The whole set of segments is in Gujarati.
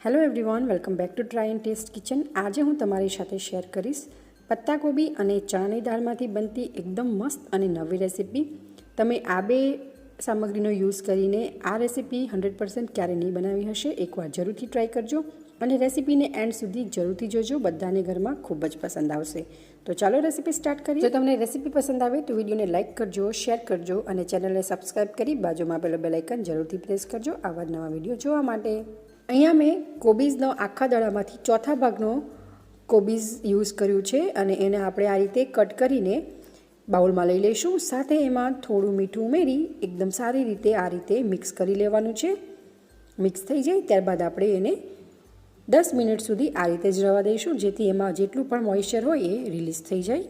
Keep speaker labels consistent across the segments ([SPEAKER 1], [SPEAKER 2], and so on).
[SPEAKER 1] Hello everyone, welcome back to Try and Test Kitchen. આજે હું તમારી સાથે શેર કરીશ પત્તા કોબી અને ચણાની દાળમાંથી બનતી એકદમ મસ્ત અને નવી રેસીપી। તમે આ બે સામગ્રીનો યુઝ કરીને આ રેસીપી 100% ક્યારે નહીં બનાવી હશે, એકવાર જરૂરથી ટ્રાય કરજો અને રેસીપીને એન્ડ સુધી જરૂરથી જોજો, બધાને ઘરમાં ખૂબ જ પસંદ આવશે। તો ચાલો રેસીપી સ્ટાર્ટ કરીએ। જો તમને રેસીપી પસંદ આવે તો વિડીયોને લાઇક કરજો, શેર કરજો અને ચેનલને સબસ્ક્રાઈબ કરી બાજુમાં આપેલો બેલ આઇકન જરૂરથી પ્રેસ કરજો આવા નવા વિડીયો જોવા માટે। અહીંયા મેં કોબીઝનો આખા દડામાંથી ચોથા ભાગનો કોબીઝ યુઝ કર્યું છે અને એને આપણે આ રીતે કટ કરીને બાઉલમાં લઈ લઈશું। સાથે એમાં થોડું મીઠું ઉમેરી એકદમ સારી રીતે આ રીતે મિક્સ કરી લેવાનું છે। મિક્સ થઈ જાય ત્યારબાદ આપણે એને 10 મિનિટ સુધી આ રીતે જ રહેવા દઈશું, જેથી એમાં જેટલું પણ મોઇશ્ચર હોય એ રિલીઝ થઈ જાય।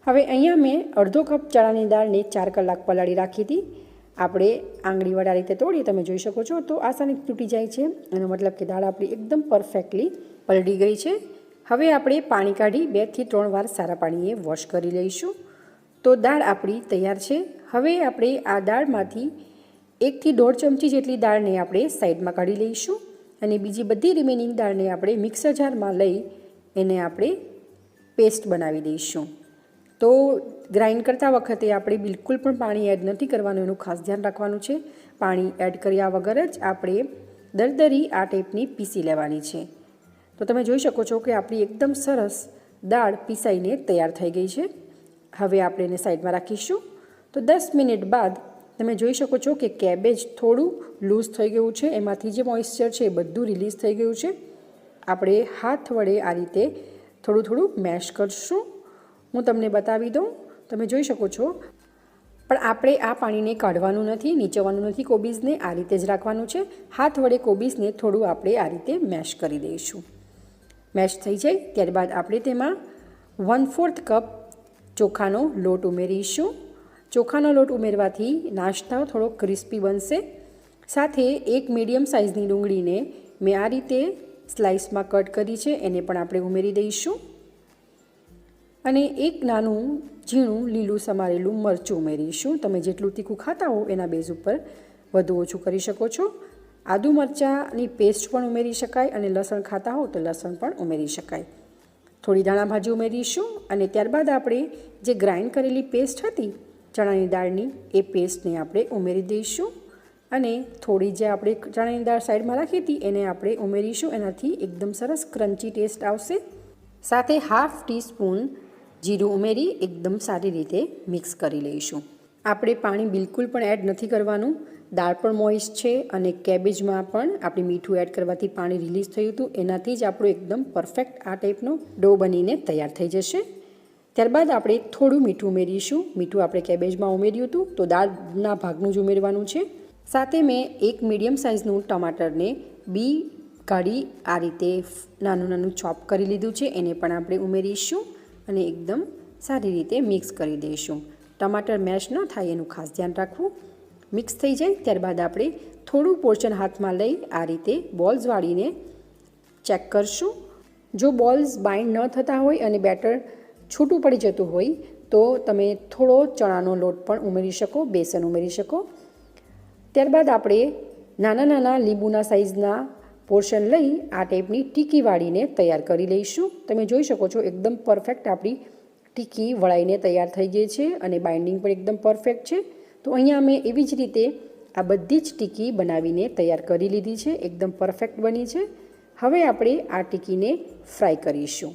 [SPEAKER 1] હવે અહીંયા મેં અડધો કપ ચણાની દાળને 4 કલાક પલાળી રાખી હતી। આપણે આંગળી વડે આ રીતે તોડીએ, તમે જોઈ શકો છો તો આસાનીથી તૂટી જાય છે, એનો મતલબ કે દાળ આપણી એકદમ પરફેક્ટલી પલળી ગઈ છે। હવે આપણે પાણી કાઢી 2 થી 3 વાર સારા પાણીએ વોશ કરી લઈશું। તો દાળ આપણી તૈયાર છે। હવે આપણે આ દાળમાંથી 1 થી 1.5 ચમચી જેટલી દાળને આપણે સાઈડમાં કાઢી લઈશું અને બીજી બધી રિમેનિંગ દાળને આપણે મિક્સર જારમાં લઈ એને આપણે પેસ્ટ બનાવી દઈશું। તો ગ્રાઇન્ડ કરતા વખતે આપણે બિલકુલ પણ પાણી એડ નથી કરવાનું, એનું ખાસ ધ્યાન રાખવાનું છે। પાણી એડ કર્યા વગર જ આપણે દરદરી આ ટાઈપની પીસી લેવાની છે। તો તમે જોઈ શકો છો કે આપણી એકદમ સરસ દાળ પીસાઈને તૈયાર થઈ ગઈ છે। હવે આપણે એને સાઈડમાં રાખીશું। તો 10 મિનિટ બાદ તમે જોઈ શકો છો કે કેબેજ થોડું લૂઝ થઈ ગયું છે, એમાંથી જે મોઇશ્ચર છે એ બધું રિલીઝ થઈ ગયું છે। આપણે હાથ વડે આ રીતે થોડું થોડું મેશ કરશું। હું તમને બતાવી દઉં, તમે જોઈ શકો છો, પણ આપણે આ પાણીને કાઢવાનું નથી, નીચવાનું નથી, કોબીઝને આ રીતે જ રાખવાનું છે। હાથ વડે કોબીઝને થોડું આપણે આ રીતે મેશ કરી દઈશું। મેશ થઈ જાય ત્યારબાદ આપણે તેમાં 1/4 કપ ચોખાનો લોટ ઉમેરીશું। ચોખાનો લોટ ઉમેરવાથી નાસ્તો થોડો ક્રિસ્પી બનશે। સાથે એક મીડિયમ સાઇઝની ડુંગળીને મેં આ રીતે સ્લાઇસમાં કટ કરી છે, એને પણ આપણે ઉમેરી દઈશું અને એક નાનું ઝીણું લીલું સમારેલું મરચું ઉમેરીશું। તમે જેટલું તીખું ખાતા હો એના બેઝ ઉપર વધુ ઓછું કરી શકો છો। આદુ મરચાંની પેસ્ટ પણ ઉમેરી શકાય અને લસણ ખાતા હો તો લસણ પણ ઉમેરી શકાય। થોડી ધાણા ભાજી ઉમેરીશું અને ત્યારબાદ આપણે જે ગ્રાઇન્ડ કરેલી પેસ્ટ હતી ચણાની દાળની એ પેસ્ટને આપણે ઉમેરી દઈશું અને થોડી જે આપણે ચણાની દાળ સાઈડમાં રાખી હતી એને આપણે ઉમેરીશું। એનાથી એકદમ સરસ ક્રન્ચી ટેસ્ટ આવશે। સાથે 1/2 ટીસ્પૂન જીરું ઉમેરી એકદમ સારી રીતે મિક્સ કરી લઈશું। આપણે પાણી બિલકુલ પણ એડ નથી કરવાનું, દાળ પણ મોઇસ્ટ છે અને કેબેજમાં પણ આપણે મીઠું એડ કરવાથી પાણી રિલીઝ થયું હતું, એનાથી જ આપણું એકદમ પરફેક્ટ આ ટાઈપનો ડો બનીને તૈયાર થઈ જશે। ત્યારબાદ આપણે થોડું મીઠું ઉમેરીશું। મીઠું આપણે કેબેજમાં ઉમેર્યું હતું તો દાળના ભાગનું જ ઉમેરવાનું છે। સાથે મેં એક મીડિયમ સાઇઝનું ટમાટરને બી કાઢી આ રીતે નાનું નાનું ચોપ કરી લીધું છે, એને પણ આપણે ઉમેરીશું અને એકદમ સારી રીતે મિક્સ કરી દઈશું। ટમાટર મેશ ન થાય એનું ખાસ ધ્યાન રાખવું। મિક્સ થઈ જાય ત્યારબાદ આપણે થોડું પોર્શન હાથમાં લઈ આ રીતે બોલ્સ વાળીને ચેક કરશું। જો બોલ્સ બાઇન્ડ ન થતા હોય અને બેટર છૂટું પડી જતું હોય તો તમે થોડો ચણાનો લોટ પણ ઉમેરી શકો, બેસન ઉમેરી શકો। ત્યારબાદ આપણે નાના નાના લીંબુના સાઇઝના પોર્શન લઈ આ ટાઈપની ટીકી વાળીને તૈયાર કરી લઈશું। તમે જોઈ શકો છો એકદમ પરફેક્ટ આપણી ટીકી વળાઈને તૈયાર થઈ ગઈ છે અને બાઇન્ડિંગ પણ એકદમ પરફેક્ટ છે। તો અહીંયા મેં એવી જ રીતે આ બધી જ ટીકી બનાવીને તૈયાર કરી લીધી છે, એકદમ પરફેક્ટ બની છે। હવે આપણે આ ટીકીને ફ્રાય કરીશું।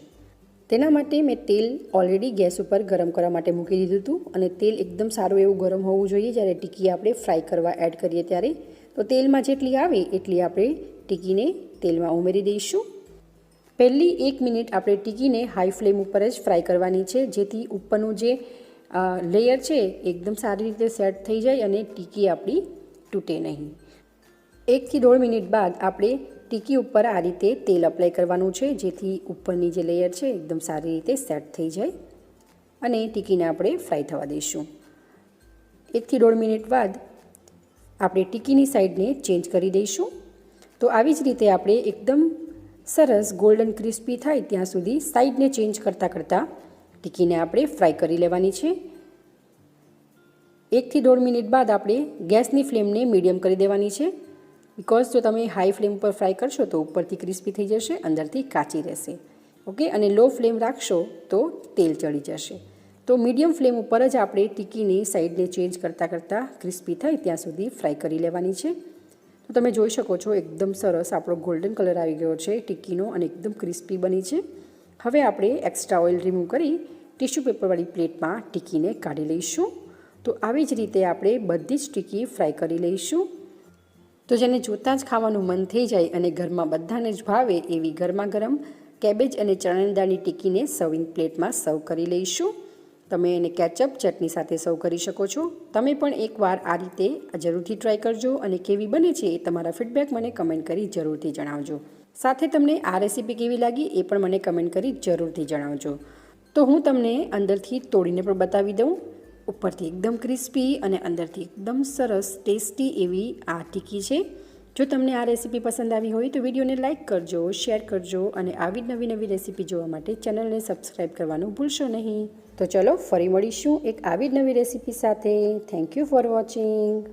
[SPEAKER 1] તેના માટે મેં તેલ ઓલરેડી ગેસ ઉપર ગરમ કરવા માટે મૂકી દીધું હતું અને તેલ એકદમ સારું એવું ગરમ હોવું જોઈએ જ્યારે ટીકી આપણે ફ્રાય કરવા એડ કરીએ ત્યારે। તો તેલમાં જેટલી આવે એટલી આપણે ટીકીને તેલમાં ઉમેરી દઈશું। પહેલી 1 મિનિટ આપણે ટીકીને હાઈ ફ્લેમ ઉપર જ ફ્રાય કરવાની છે, જેથી ઉપરનું જે લેયર છે એકદમ સારી રીતે સેટ થઈ જાય અને ટીકી આપણી તૂટે નહીં। 1 થી 1.5 મિનિટ બાદ આપણે ટીકી ઉપર આ રીતે તેલ અપ્લાય કરવાનું છે, જેથી ઉપરની જે લેયર છે એકદમ સારી રીતે સેટ થઈ જાય અને ટીકીને આપણે ફ્રાય થવા દઈશું। 1 થી 1.5 મિનિટ બાદ આપણે ટીકીની સાઈડને ચેન્જ કરી દઈશું। તો આવી જ રીતે આપણે એકદમ સરસ ગોલ્ડન ક્રિસ્પી થાય ત્યાં સુધી સાઈડને ચેન્જ કરતાં કરતાં ટીકીને આપણે ફ્રાય કરી લેવાની છે। 1 થી 1.5 મિનિટ બાદ આપણે ગેસની ફ્લેમને મીડિયમ કરી દેવાની છે બિકોઝ જો તમે હાઈ ફ્લેમ પર ફ્રાય કરશો તો ઉપરથી ક્રિસ્પી થઈ જશે, અંદરથી કાચી રહેશે. ઓકે, અને લો ફ્લેમ રાખશો તો તેલ ચડી જશે. તો મીડિયમ ફ્લેમ ઉપર જ આપણે ટિક્કીની સાઈડને ચેન્જ કરતાં ક્રિસ્પી થાય ત્યાં સુધી ફ્રાય કરી લેવાની છે. તો તમે જોઈ શકો છો એકદમ સરસ આપણો ગોલ્ડન કલર આવી ગયો છે ટિક્કીનો અને એકદમ ક્રિસ્પી બની છે. હવે આપણે એક્સ્ટ્રા ઓઇલ રિમૂવ કરી ટિશ્યુ પેપરવાળી પ્લેટમાં ટિક્કીને કાઢી લઈશું. તો આવી જ રીતે આપણે બધી જ ટિક્કી ફ્રાય કરી લઈશું. તો જેને જોતાં જ ખાવાનું મન થઈ જાય અને ઘરમાં બધાને જ ભાવે એવી ગરમા ગરમ કેબેજ અને ચણાની દાળની ટિક્કીને સર્વિંગ પ્લેટમાં સર્વ કરી લઈશું. તમે એને કેચઅપ ચટણી સાથે સર્વ કરી શકો છો. તમે પણ એકવાર આ રીતે જરૂરથી ટ્રાય કરજો અને કેવી બને છે એ તમારા ફીડબેક મને કમેન્ટ કરી જરૂરથી જણાવજો. સાથે તમને આ રેસીપી કેવી લાગી એ પણ મને કમેન્ટ કરી જરૂરથી જણાવજો. તો હું તમને અંદરથી તોડીને પણ બતાવી દઉં. ઉપરથી એકદમ ક્રિસ્પી અને અંદરથી એકદમ સરસ ટેસ્ટી એવી આ ટિક્કી છે. જો તમને આ રેસીપી પસંદ આવી હોય તો વિડીયોને લાઇક કરજો, શેર કરજો અને આવી નવી નવી રેસીપી જોવા માટે ચેનલને સબસ્ક્રાઈબ કરવાનું ભૂલશો નહીં. તો ચલો ફરી મળીશું એક આવી જ નવી રેસીપી સાથે. Thank you for watching.